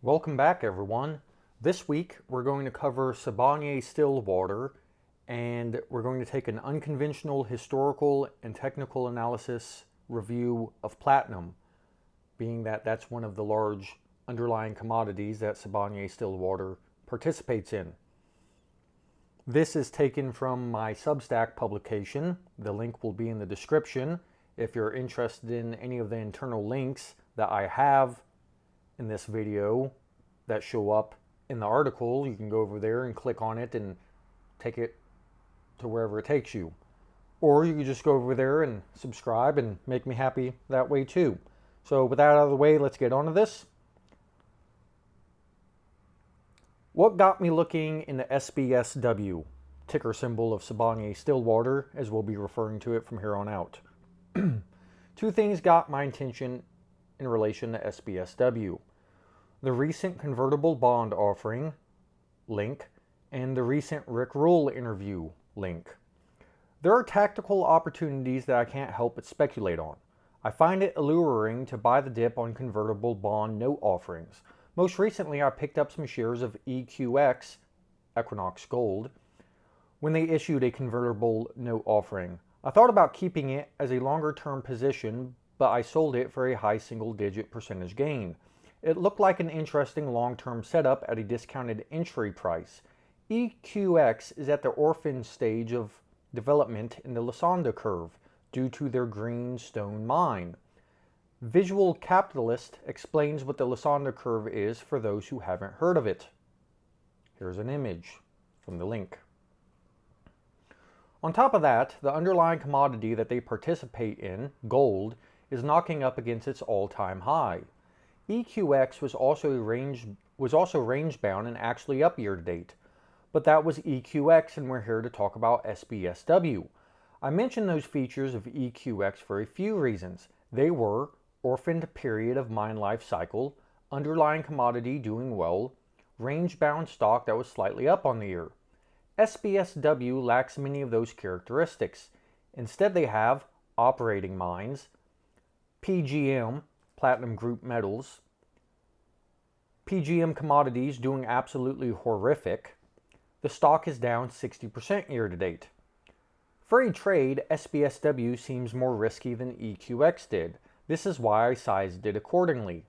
Welcome back, everyone. This week we're going to cover Sibanye Stillwater, and we're going to take an unconventional historical and technical analysis review of platinum, being that that's one of the large underlying commodities that Sibanye Stillwater participates in. This is taken from my Substack publication. The link will be in the description. If you're interested in any of the internal links that I have in this video that show up in the article, you can go over there and click on it and take it to wherever it takes you. Or you can just go over there and subscribe and make me happy that way too. So with that out of the way, let's get on to this. What got me looking in the SBSW, ticker symbol of Sibanye Stillwater, as we'll be referring to it from here on out. Two things got my attention in relation to SBSW. The recent convertible bond offering link and the recent Rick Rule interview link. There are tactical opportunities that I can't help but speculate on. I find it alluring to buy the dip on convertible bond note offerings. Most recently, I picked up some shares of EQX, Equinox Gold, when they issued a convertible note offering. I thought about keeping it as a longer-term position, but I sold it for a high single-digit percentage gain. It looked like an interesting long-term setup at a discounted entry price. EQX is at the orphan stage of development in the Lassonde curve due to their greenstone mine. Visual Capitalist explains what the Lassonde curve is for those who haven't heard of it. Here's an image from the link. On top of that, the underlying commodity that they participate in, gold, is knocking up against its all-time high. EQX was also range-bound and actually up year-to-date. But that was EQX, and we're here to talk about SBSW. I mention those features of EQX for a few reasons. They were orphaned period of mine life cycle, underlying commodity doing well, range-bound stock that was slightly up on the year. SBSW lacks many of those characteristics. Instead, they have operating mines, PGM, platinum group metals, PGM commodities doing absolutely horrific. The stock is down 60% year-to-date. For a trade, SBSW seems more risky than EQX did. This is why I sized it accordingly.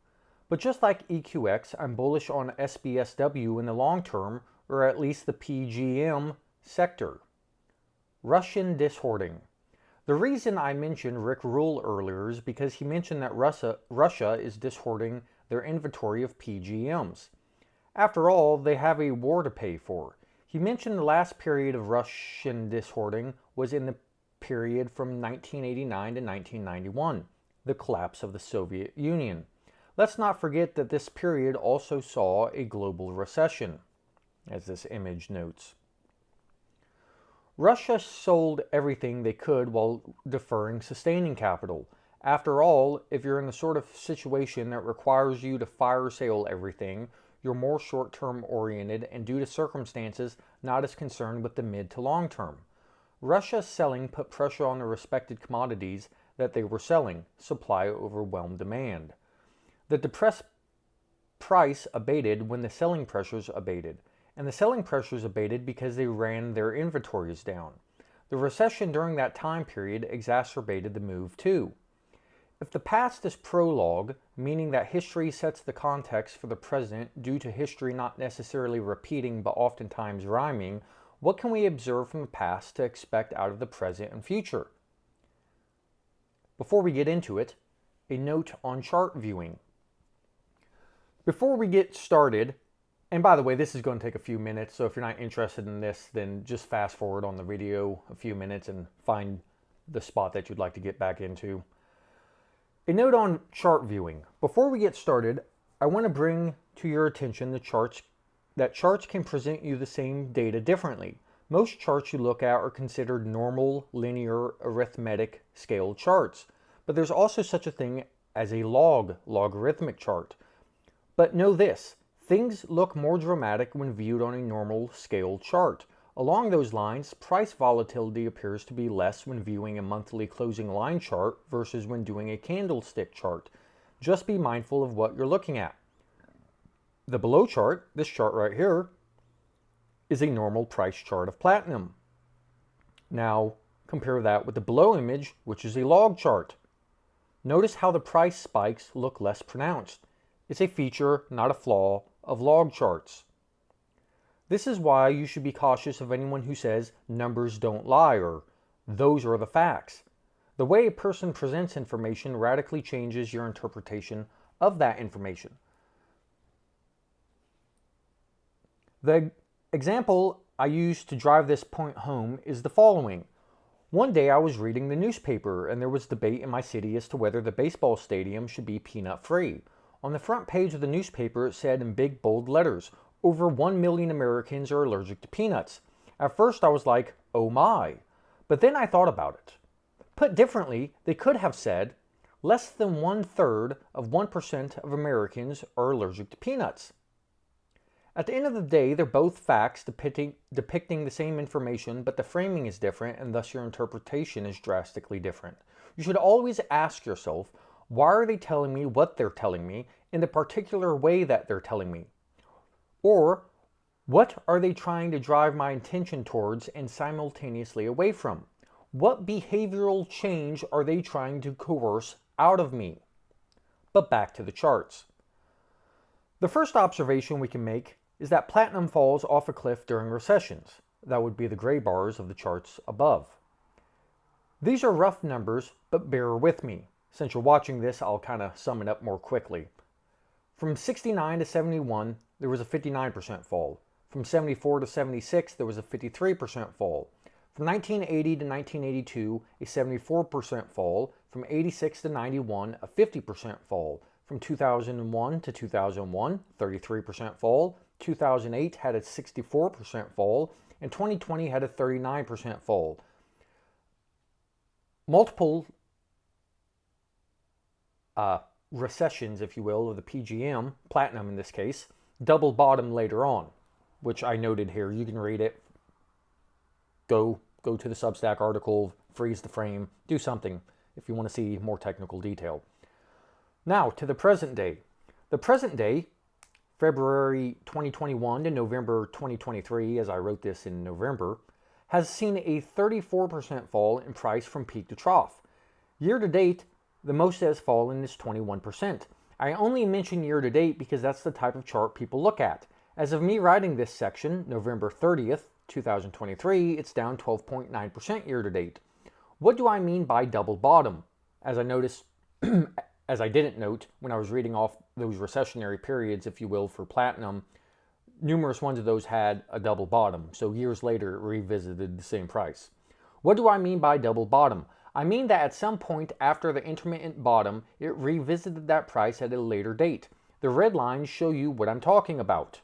But just like EQX, I'm bullish on SBSW in the long term, or at least the PGM sector. Russian dishoarding. The reason I mentioned Rick Rule earlier is because he mentioned that Russia is dishoarding their inventory of PGMs. After all, they have a war to pay for. He mentioned the last period of Russian dishoarding was in the period from 1989 to 1991. The collapse of the Soviet Union. Let's not forget that this period also saw a global recession, as this image notes. Russia sold everything they could while deferring sustaining capital. After all, if you're in the sort of situation that requires you to fire sale everything, you're more short-term oriented and due to circumstances not as concerned with the mid to long term. Russia's selling put pressure on the respected commodities that they were selling. Supply overwhelmed demand. The depressed price abated when the selling pressures abated, and the selling pressures abated because they ran their inventories down. The recession during that time period exacerbated the move too. If the past is prologue, meaning that history sets the context for the present due to history not necessarily repeating but oftentimes rhyming, what can we observe from the past to expect out of the present and future? Before we get into it, a note on chart viewing. Before we get started, and by the way, this is going to take a few minutes, so if you're not interested in this, then just fast forward on the video a few minutes and find the spot that you'd like to get back into. A note on chart viewing. Before we get started, I want to bring to your attention that charts can present you the same data differently. Most charts you look at are considered normal, linear, arithmetic scale charts, but there's also such a thing as a logarithmic chart. But know this, things look more dramatic when viewed on a normal scale chart. Along those lines, price volatility appears to be less when viewing a monthly closing line chart versus when doing a candlestick chart. Just be mindful of what you're looking at. The below chart, this chart right here, is a normal price chart of platinum. Now, compare that with the below image, which is a log chart. Notice how the price spikes look less pronounced. It's a feature, not a flaw, of log charts. This is why you should be cautious of anyone who says numbers don't lie or those are the facts. The way a person presents information radically changes your interpretation of that information. The example I use to drive this point home is the following. One day I was reading the newspaper and there was debate in my city as to whether the baseball stadium should be peanut-free. On the front page of the newspaper it said in big bold letters, over 1 million Americans are allergic to peanuts. At first I was like, oh my. But then I thought about it. Put differently, they could have said, less than 1/3 of 1% of Americans are allergic to peanuts. At the end of the day, they're both facts depicting the same information, but the framing is different and thus your interpretation is drastically different. You should always ask yourself, why are they telling me what they're telling me in the particular way that they're telling me? Or, what are they trying to drive my attention towards and simultaneously away from? What behavioral change are they trying to coerce out of me? But back to the charts. The first observation we can make is that platinum falls off a cliff during recessions. That would be the gray bars of the charts above. These are rough numbers, but bear with me. Since you're watching this, I'll kind of sum it up more quickly. From 69 to 71, there was a 59% fall. From 74 to 76, there was a 53% fall. From 1980 to 1982, a 74% fall. From 86 to 91, a 50% fall. From 2001 to 2001, 33% fall. 2008 had a 64% fall. And 2020 had a 39% fall. Multiple recessions, if you will, of the PGM, platinum in this case, double bottom later on, which I noted here. You can read it. Go to the Substack article, freeze the frame, do something if you want to see more technical detail. Now, to the present day. The present day, February 2021 to November 2023, as I wrote this in November, has seen a 34% fall in price from peak to trough. Year to date, the most that has fallen is 21%. I only mention year to date because that's the type of chart people look at. As of me writing this section, November 30th, 2023, it's down 12.9% year to date. What do I mean by double bottom? As I noticed, as I didn't note when I was reading off those recessionary periods, if you will, for platinum, numerous ones of those had a double bottom. So years later, it revisited the same price. What do I mean by double bottom? I mean that at some point after the intermittent bottom, it revisited that price at a later date. The red lines show you what I'm talking about.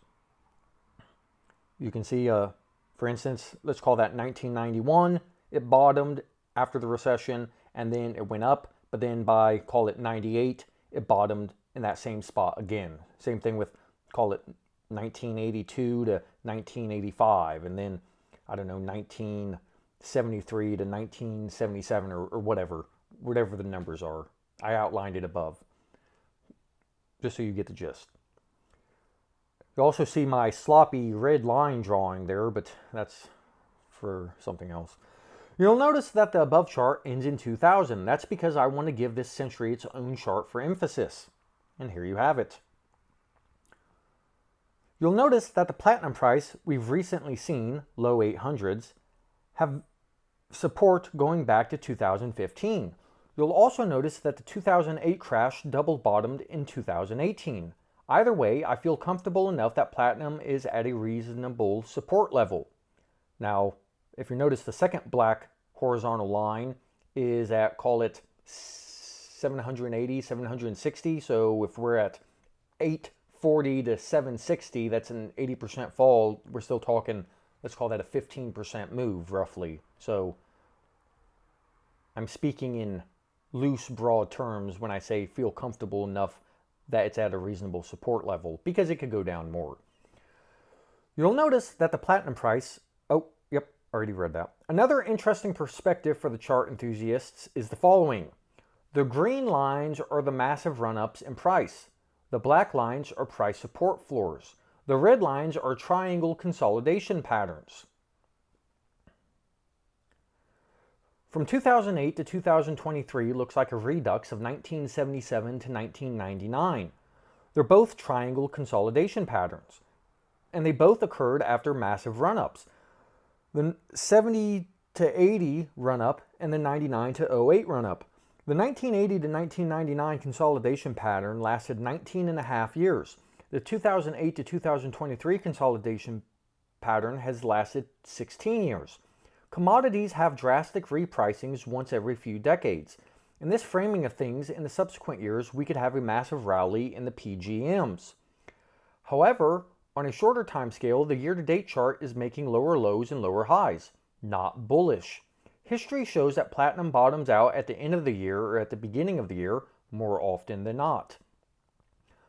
You can see, for instance, let's call that 1991. It bottomed after the recession and then it went up. But then by, call it 98, it bottomed in that same spot again. Same thing with, call it 1982 to 1985. And then, I don't know, 1973 to 1977 or whatever the numbers are. I outlined it above, just so you get the gist. You also see my sloppy red line drawing there, but that's for something else. You'll notice that the above chart ends in 2000. That's because I want to give this century its own chart for emphasis. And here you have it. You'll notice that the platinum price we've recently seen, low 800s, have support going back to 2015. You'll also notice that the 2008 crash double bottomed in 2018. Either way, I feel comfortable enough that platinum is at a reasonable support level. Now, if you notice, the second black horizontal line is at, call it 780, 760. So if we're at 840 to 760, that's an 80% fall. We're still talking, let's call that a 15% move, roughly. So I'm speaking in loose, broad terms when I say feel comfortable enough that it's at a reasonable support level, because it could go down more. You'll notice that the platinum price, already read that. Another interesting perspective for the chart enthusiasts is the following. The green lines are the massive run-ups in price. The black lines are price support floors. The red lines are triangle consolidation patterns. From 2008 to 2023 looks like a redux of 1977 to 1999. They're both triangle consolidation patterns, and they both occurred after massive run-ups. The 70 to 80 run-up and the 99 to 08 run-up. The 1980 to 1999 consolidation pattern lasted 19 and a half years. The 2008 to 2023 consolidation pattern has lasted 16 years. Commodities have drastic repricings once every few decades. In this framing of things, in the subsequent years, we could have a massive rally in the PGMs. However, on a shorter time scale, the year-to-date chart is making lower lows and lower highs. Not bullish. History shows that platinum bottoms out at the end of the year or at the beginning of the year more often than not.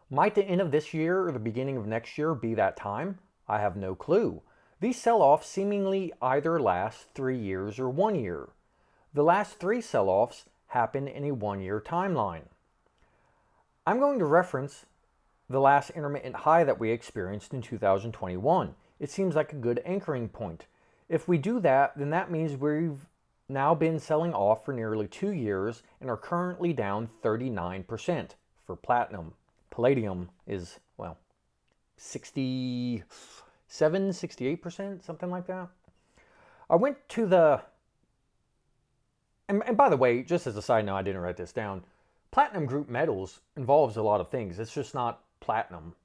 Might the end of this year or the beginning of next year be that time? I have no clue. These sell-offs seemingly either last 3 years or 1 year. The last 3 sell-offs happen in a 1-year timeline. I'm going to reference the last intermittent high that we experienced in 2021. It seems like a good anchoring point. If we do that, then that means we've now been selling off for nearly 2 years and are currently down 39% for platinum. Palladium is, well, 67, 68%, something like that. I went to the, and by the way, just as a side note, I didn't write this down. Platinum group metals involves a lot of things. It's just not platinum,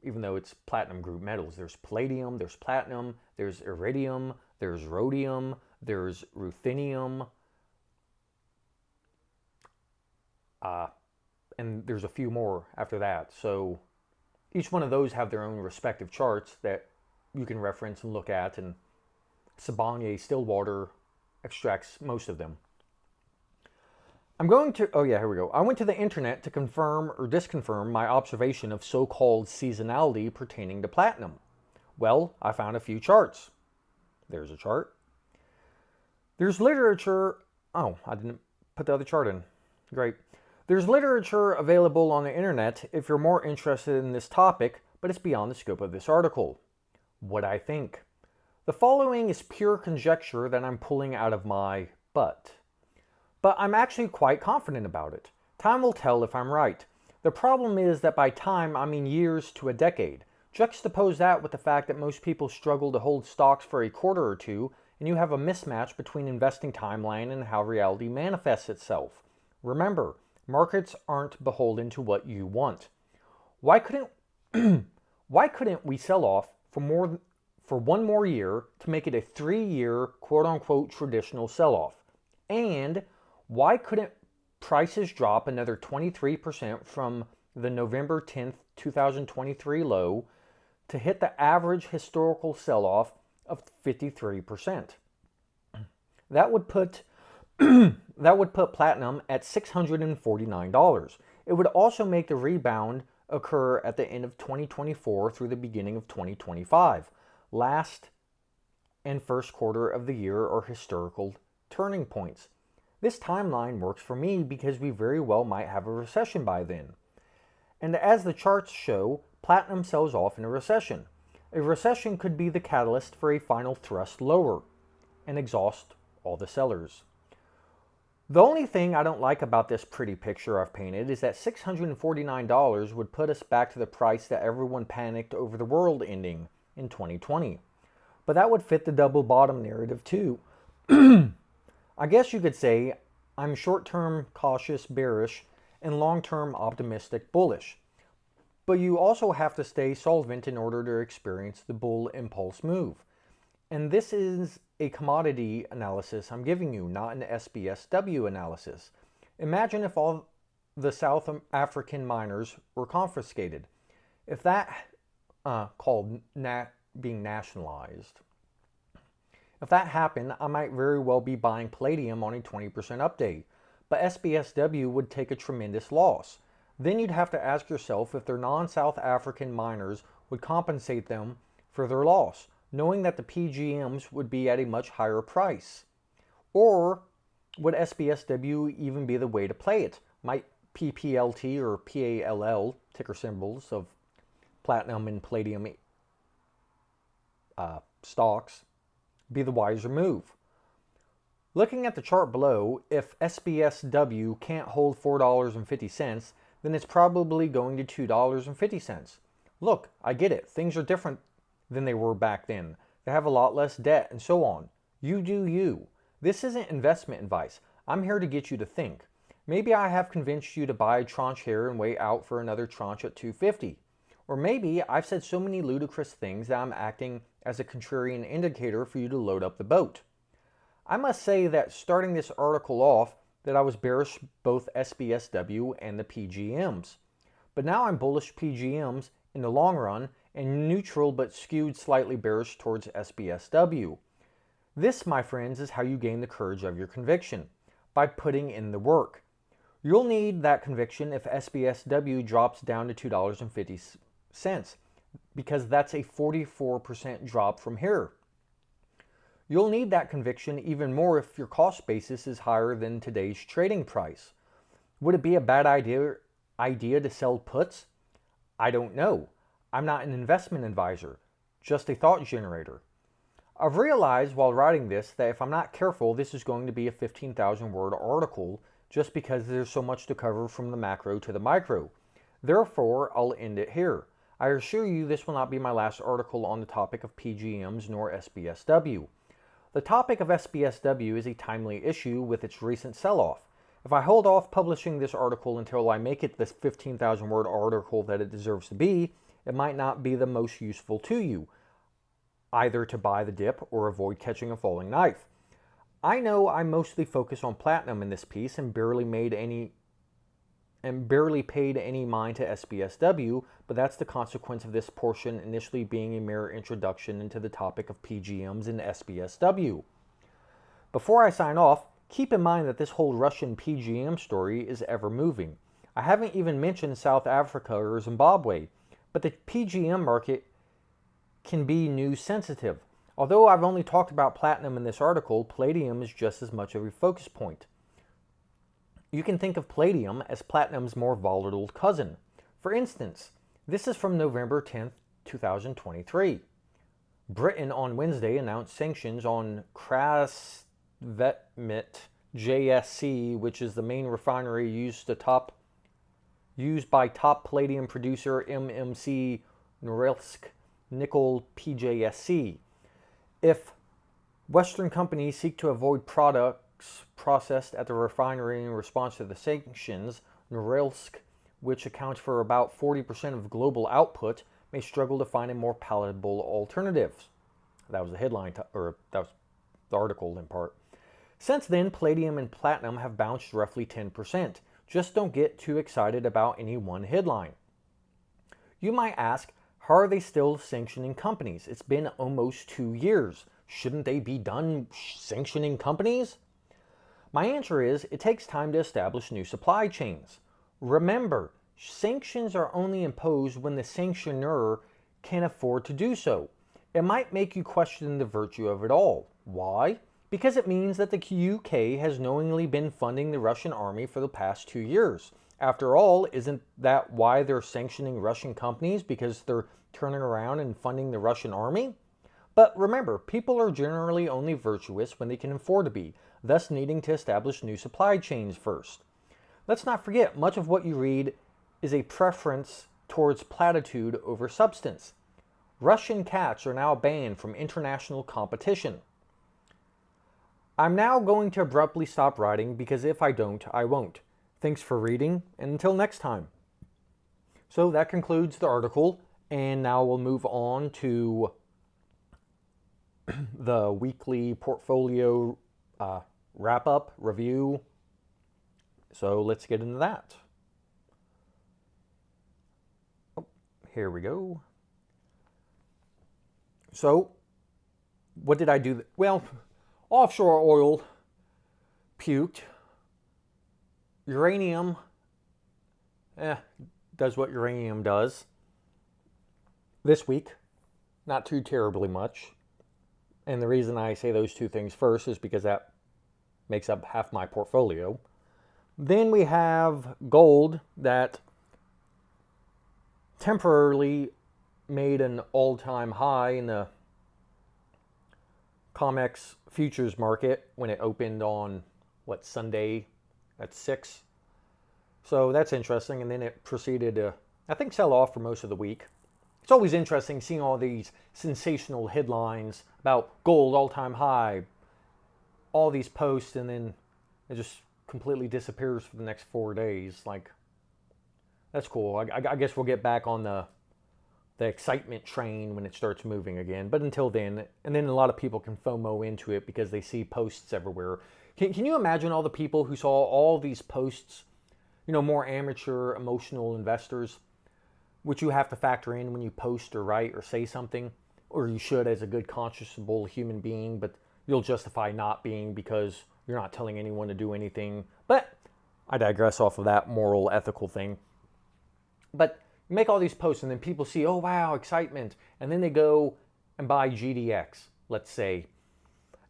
even though it's platinum group metals. There's palladium, there's platinum, there's iridium, there's rhodium, there's ruthenium, and there's a few more after that. So each one of those have their own respective charts that you can reference and look at, and Sibanye Stillwater extracts most of them. I'm going to, oh yeah, here we go. I went to the internet to confirm or disconfirm my observation of so-called seasonality pertaining to platinum. Well, I found a few charts. There's a chart. There's literature, oh, I didn't put the other chart in. Great. There's literature available on the internet if you're more interested in this topic, but it's beyond the scope of this article. What I think. The following is pure conjecture that I'm pulling out of my butt. But I'm actually quite confident about it. Time will tell if I'm right. The problem is that by time, I mean years to a decade. Juxtapose that with the fact that most people struggle to hold stocks for a quarter or two, and you have a mismatch between investing timeline and how reality manifests itself. Remember, markets aren't beholden to what you want. Why couldn't we sell off for 1 more year to make it a 3-year quote-unquote traditional sell-off? And why couldn't prices drop another 23% from the November 10th, 2023 low to hit the average historical sell-off of 53%? That would put platinum at $649. It would also make the rebound occur at the end of 2024 through the beginning of 2025. Last and first quarter of the year are historical turning points. This timeline works for me because we very well might have a recession by then. And as the charts show, platinum sells off in a recession. A recession could be the catalyst for a final thrust lower and exhaust all the sellers. The only thing I don't like about this pretty picture I've painted is that $649 would put us back to the price that everyone panicked over the world ending in 2020. But that would fit the double bottom narrative too. I guess you could say I'm short-term cautious bearish and long-term optimistic bullish. But you also have to stay solvent in order to experience the bull impulse move. And this is a commodity analysis I'm giving you, not an SBSW analysis. Imagine if all the South African miners were confiscated. If that, called being nationalized, if that happened, I might very well be buying palladium on a 20% update, but SBSW would take a tremendous loss. Then you'd have to ask yourself if their non-South African miners would compensate them for their loss, knowing that the PGMs would be at a much higher price. Or would SBSW even be the way to play it? Might PPLT or PALL, ticker symbols of platinum and palladium stocks, be the wiser move. Looking at the chart below, if SBSW can't hold $4.50, then it's probably going to $2.50. Look, I get it. Things are different than they were back then. They have a lot less debt and so on. You do you. This isn't investment advice. I'm here to get you to think. Maybe I have convinced you to buy a tranche here and wait out for another tranche at $2.50. Or maybe I've said so many ludicrous things that I'm acting as a contrarian indicator for you to load up the boat. I must say that starting this article off, that I was bearish both SBSW and the PGMs. But now I'm bullish PGMs in the long run and neutral but skewed slightly bearish towards SBSW. This, my friends, is how you gain the courage of your conviction, by putting in the work. You'll need that conviction if SBSW drops down to $2.50, because that's a 44% drop from here. You'll need that conviction even more if your cost basis is higher than today's trading price. Would it be a bad idea to sell puts? I don't know. I'm not an investment advisor, just a thought generator. I've realized while writing this that if I'm not careful, this is going to be a 15,000 word article just because there's so much to cover from the macro to the micro. Therefore, I'll end it here. I assure you this will not be my last article on the topic of PGMs nor SBSW. The topic of SBSW is a timely issue with its recent sell-off. If I hold off publishing this article until I make it this 15,000 word article that it deserves to be, it might not be the most useful to you, either to buy the dip or avoid catching a falling knife. I know I mostly focus on platinum in this piece and barely paid any mind to SBSW, but that's the consequence of this portion initially being a mere introduction into the topic of PGMs and SBSW. Before I sign off, keep in mind that this whole Russian PGM story is ever moving. I haven't even mentioned South Africa or Zimbabwe, but the PGM market can be news sensitive. Although I've only talked about platinum in this article, palladium is just as much of a focus point. You can think of palladium as platinum's more volatile cousin. For instance, this is from November 10th, 2023. Britain on Wednesday announced sanctions on Krasvetmet JSC, which is the main refinery used by top palladium producer MMC Norilsk Nickel PJSC. If Western companies seek to avoid products processed at the refinery in response to the sanctions, Norilsk, which accounts for about 40% of global output, may struggle to find a more palatable alternative. That was the headline, or that was the article in part. Since then, palladium and platinum have bounced roughly 10%. Just don't get too excited about any one headline. You might ask, how are they still sanctioning companies? It's been almost 2 years. Shouldn't they be done sanctioning companies? My answer is, it takes time to establish new supply chains. Remember, sanctions are only imposed when the sanctioner can afford to do so. It might make you question the virtue of it all. Why? Because it means that the UK has knowingly been funding the Russian army for the past 2 years. After all, isn't that why they're sanctioning Russian companies? Because they're turning around and funding the Russian army? But remember, people are generally only virtuous when they can afford to be, thus needing to establish new supply chains first. Let's not forget, much of what you read is a preference towards platitude over substance. Russian cats are now banned from international competition. I'm now going to abruptly stop writing because if I don't, I won't. Thanks for reading, and until next time. So that concludes the article, and now we'll move on to the weekly portfolio wrap-up review. So let's get into that. Oh, here we go. So, what did I do? Well, offshore oil puked. Uranium does what uranium does. This week, not too terribly much. And the reason I say those two things first is because that makes up half my portfolio. Then we have gold that temporarily made an all-time high in the COMEX futures market when it opened on, what, Sunday at 6. So that's interesting. And then it proceeded to, I think, sell off for most of the week. It's always interesting seeing all these sensational headlines about gold all-time high, all these posts, and then it just completely disappears for the next 4 days. Like, that's cool. I guess we'll get back on the excitement train when it starts moving again. But until then, and then a lot of people can FOMO into it because they see posts everywhere. Can you imagine all the people who saw all these posts, more amateur, emotional investors, which you have to factor in when you post or write or say something, or you should as a good, conscionable human being, but you'll justify not being because you're not telling anyone to do anything. But I digress off of that moral, ethical thing. But you make all these posts and then people see, oh wow, excitement. And then they go and buy GDX, let's say.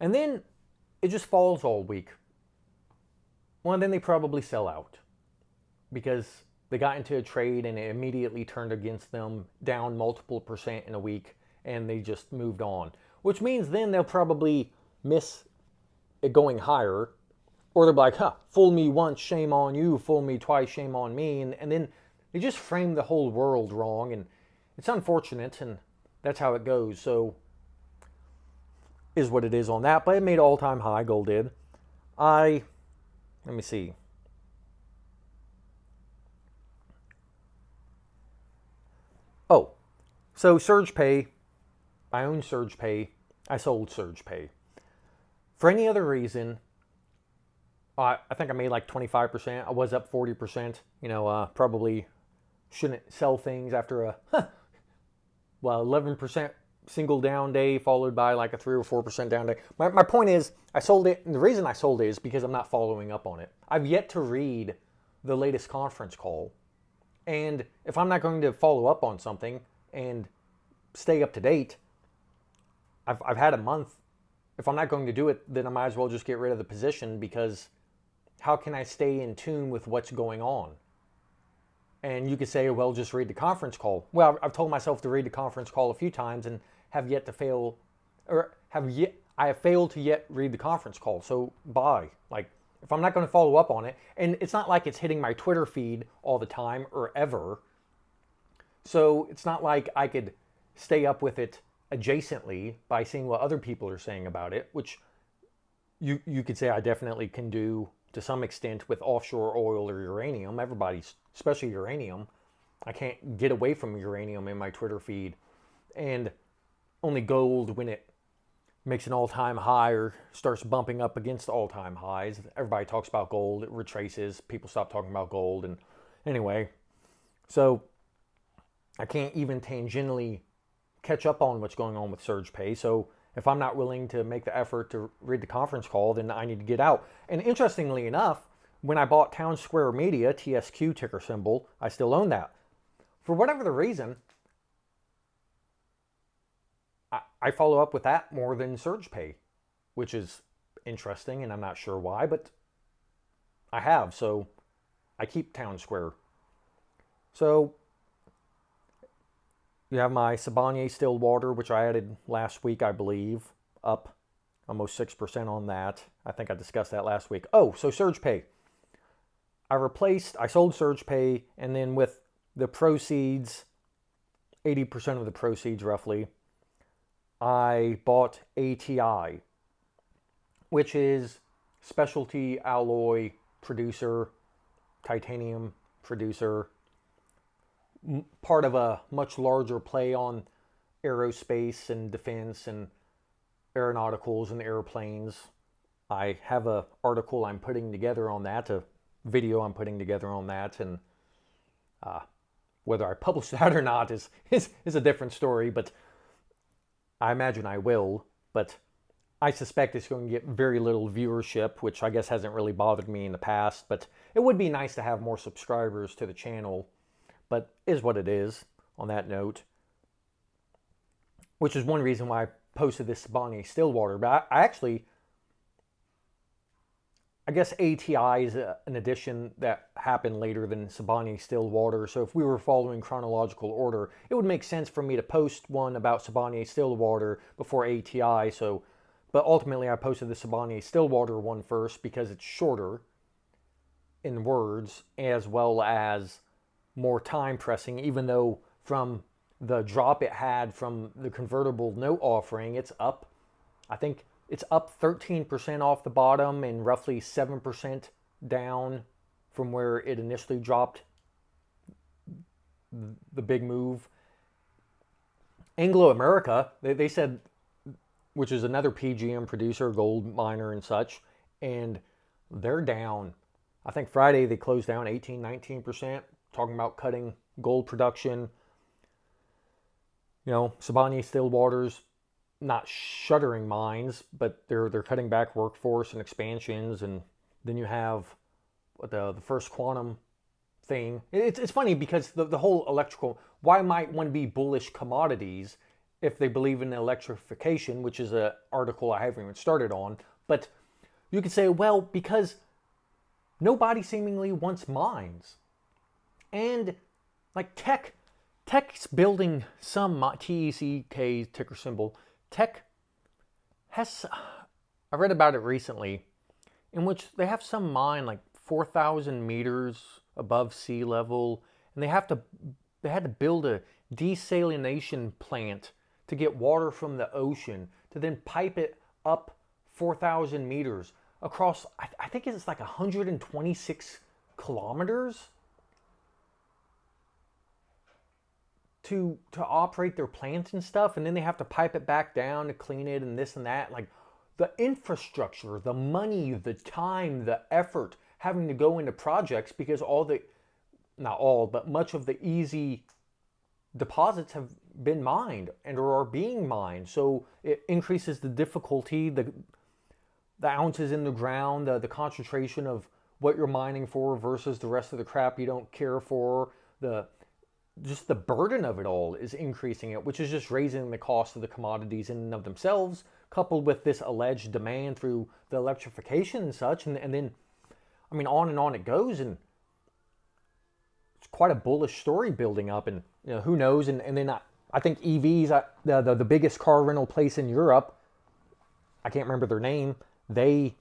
And then it just falls all week. Well, then they probably sell out because they got into a trade and it immediately turned against them, down multiple percent in a week, and they just moved on. Which means then they'll probably miss it going higher, or they'll be like, fool me once, shame on you, fool me twice, shame on me, and then they just frame the whole world wrong, and it's unfortunate, and that's how it goes. So, is what it is on that, but it made all-time high, gold did. Let me see. Oh, so SurgePay, I own SurgePay, I sold SurgePay. For any other reason, I think I made like 25%. I was up 40%. Probably shouldn't sell things after a 11% single down day followed by like a 3 or 4% down day. My point is, I sold it, and the reason I sold it is because I'm not following up on it. I've yet to read the latest conference call, and if I'm not going to follow up on something and stay up to date, I've had a month. If I'm not going to do it, then I might as well just get rid of the position, because how can I stay in tune with what's going on? And you could say, well, just read the conference call. Well, I've told myself to read the conference call a few times and have yet to fail, or I have failed to yet read the conference call. So bye. Like, if I'm not going to follow up on it, and it's not like it's hitting my Twitter feed all the time or ever, so it's not like I could stay up with it adjacently by seeing what other people are saying about it, which you could say I definitely can do to some extent with offshore oil or uranium. Everybody's, especially uranium. I can't get away from uranium in my Twitter feed. And only gold, when it makes an all-time high or starts bumping up against all-time highs. Everybody talks about gold, it retraces, people stop talking about gold. And anyway, so I can't even tangentially catch up on what's going on with SurgePay. So if I'm not willing to make the effort to read the conference call, then I need to get out. And interestingly enough, when I bought Town Square Media, TSQ ticker symbol, I still own that. For whatever the reason, I follow up with that more than SurgePay, which is interesting, and I'm not sure why, but I have, so I keep Town Square. So you have my Sibanye Stillwater, which I added last week, I believe, up almost 6% on that. I think I discussed that last week. Oh, so SurgePay. I sold SurgePay, and then with the proceeds, 80% of the proceeds roughly, I bought ATI, which is specialty alloy producer, titanium producer, part of a much larger play on aerospace and defense and aeronauticals and airplanes. I have an article I'm putting together on that, a video I'm putting together on that, and whether I publish that or not is a different story, but I imagine I will. But I suspect it's going to get very little viewership, which I guess hasn't really bothered me in the past, but it would be nice to have more subscribers to the channel, but is what it is on that note, which is one reason why I posted this Sibanye Stillwater. But I actually, I guess ATI is an addition that happened later than Sibanye Stillwater. So if we were following chronological order, it would make sense for me to post one about Sibanye Stillwater before ATI. So, but ultimately I posted the Sibanye Stillwater one first because it's shorter in words as well as more time pressing, even though from the drop it had from the convertible note offering, it's up. I think it's up 13% off the bottom and roughly 7% down from where it initially dropped the big move. Anglo America, they said, which is another PGM producer, gold miner and such, and they're down. I think Friday they closed down 18, 19%, talking about cutting gold production. You know, Sibanye Stillwater's not shuttering mines, but they're cutting back workforce and expansions, and then you have the First Quantum thing. It's funny because the whole electrical. Why might one be bullish commodities if they believe in electrification, which is an article I haven't even started on? But you could say, well, because nobody seemingly wants mines, and like Tech's building some TECK ticker symbol. Tech has, I read about it recently, in which they have some mine like 4,000 meters above sea level, and they had to build a desalination plant to get water from the ocean to then pipe it up 4,000 meters across. I think it's like 126 kilometers to operate their plants and stuff, and then they have to pipe it back down to clean it and this and that. Like the infrastructure, the money, the time, the effort having to go into projects because not all, but much of the easy deposits have been mined and or are being mined. So it increases the difficulty, the ounces in the ground, the concentration of what you're mining for versus the rest of the crap you don't care for. Just the burden of it all is increasing it, which is just raising the cost of the commodities in and of themselves, coupled with this alleged demand through the electrification and such. And then, I mean, on and on it goes. And it's quite a bullish story building up. And, you know, who knows? And then I think EVs, the biggest car rental place in Europe, I can't remember their name, they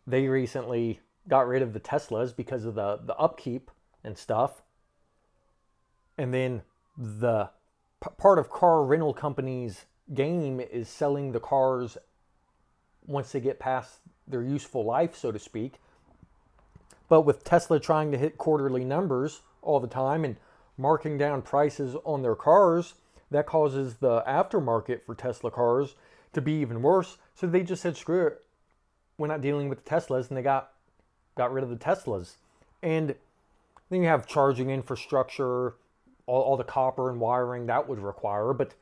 recently got rid of the Teslas because of the upkeep and stuff. And then the part of car rental companies' game is selling the cars once they get past their useful life, so to speak. But with Tesla trying to hit quarterly numbers all the time and marking down prices on their cars, that causes the aftermarket for Tesla cars to be even worse. So they just said, screw it, we're not dealing with the Teslas, and they got rid of the Teslas. And then you have charging infrastructure, all the copper and wiring that would require, but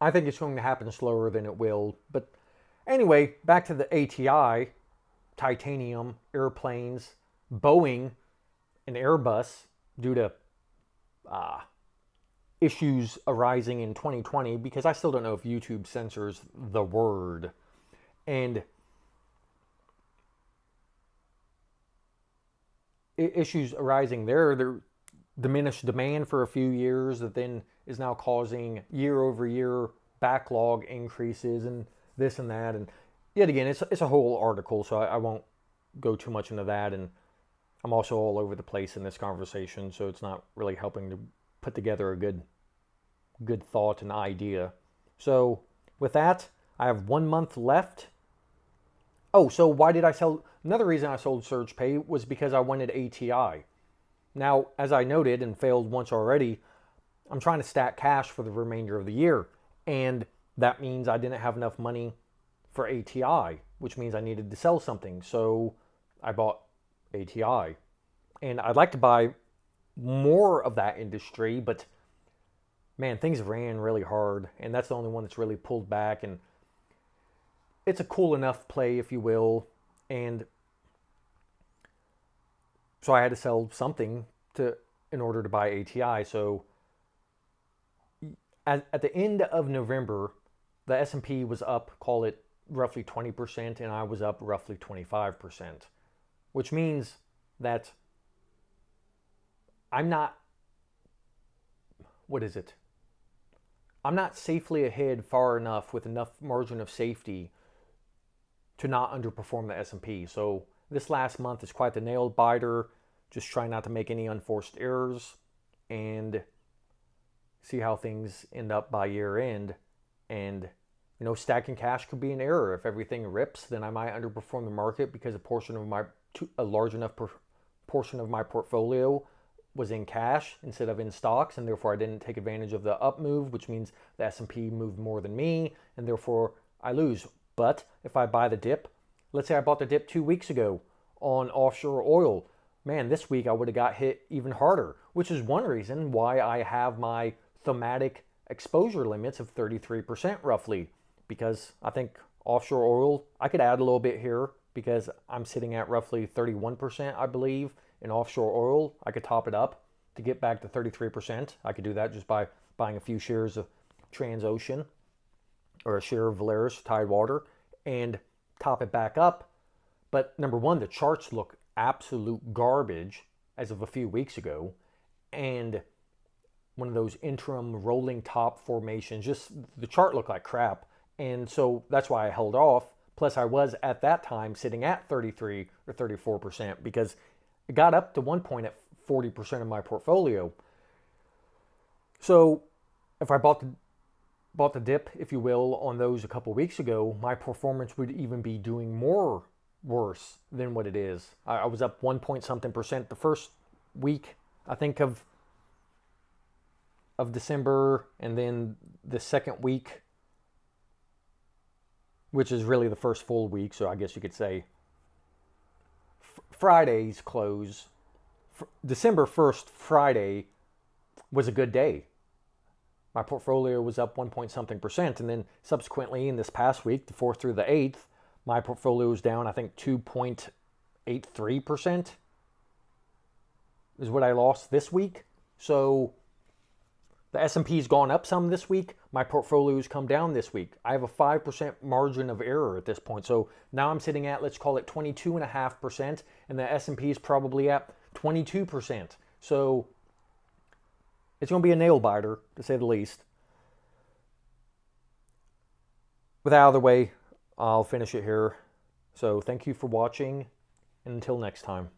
I think it's going to happen slower than it will. But anyway, back to the ATI, titanium, airplanes, Boeing, and Airbus, due to issues arising in 2020, because I still don't know if YouTube censors the word. And issues arising there diminished demand for a few years that then is now causing year-over-year backlog increases and this and that. And yet again, it's a whole article, so I won't go too much into that. And I'm also all over the place in this conversation, so it's not really helping to put together a good thought and idea. So with that, I have 1 month left. Oh, so why did I sell? Another reason I sold SurgePay was because I wanted ATI. Now, as I noted and failed once already, I'm trying to stack cash for the remainder of the year. And that means I didn't have enough money for ATI, which means I needed to sell something. So I bought ATI. And I'd like to buy more of that industry, but man, things ran really hard. And that's the only one that's really pulled back. And it's a cool enough play, if you will. And so I had to sell something in order to buy ATI. So at the end of November, the S&P was up, call it roughly 20% and I was up roughly 25%, which means that I'm not, what is it? I'm not safely ahead far enough with enough margin of safety to not underperform the S&P. So this last month is quite the nail biter. Just try not to make any unforced errors and see how things end up by year end. And stacking cash could be an error. If everything rips, then I might underperform the market because a large enough portion of my portfolio was in cash instead of in stocks, and therefore I didn't take advantage of the up move, which means the S&P moved more than me, and therefore I lose. But if I buy the dip, let's say I bought the dip 2 weeks ago on offshore oil, man, this week I would have got hit even harder, which is one reason why I have my thematic exposure limits of 33% roughly, because I think offshore oil, I could add a little bit here because I'm sitting at roughly 31%, I believe, in offshore oil. I could top it up to get back to 33%. I could do that just by buying a few shares of Transocean or a share of Valaris Tidewater and top it back up. But number one, the charts look absolute garbage as of a few weeks ago. And one of those interim rolling top formations, just the chart looked like crap. And so that's why I held off. Plus I was at that time sitting at 33 or 34% because it got up to one point at 40% of my portfolio. So if I bought the dip, if you will, on those a couple weeks ago, my performance would even be doing more worse than what it is. I was up 1 point something percent the first week, I think, of December, and then the second week, which is really the first full week, so I guess you could say Friday's close, December 1st, Friday, was a good day. My portfolio was up 1 point something percent, and then subsequently in this past week, the 4th through the 8th, my portfolio was down, I think, 2.83% is what I lost this week. So the S&P's gone up some this week. My portfolio's come down this week. I have a 5% margin of error at this point. So now I'm sitting at, let's call it 22.5%, and the S&P is probably at 22%. So it's going to be a nail biter, to say the least. With that out of the way, I'll finish it here. So thank you for watching, and until next time.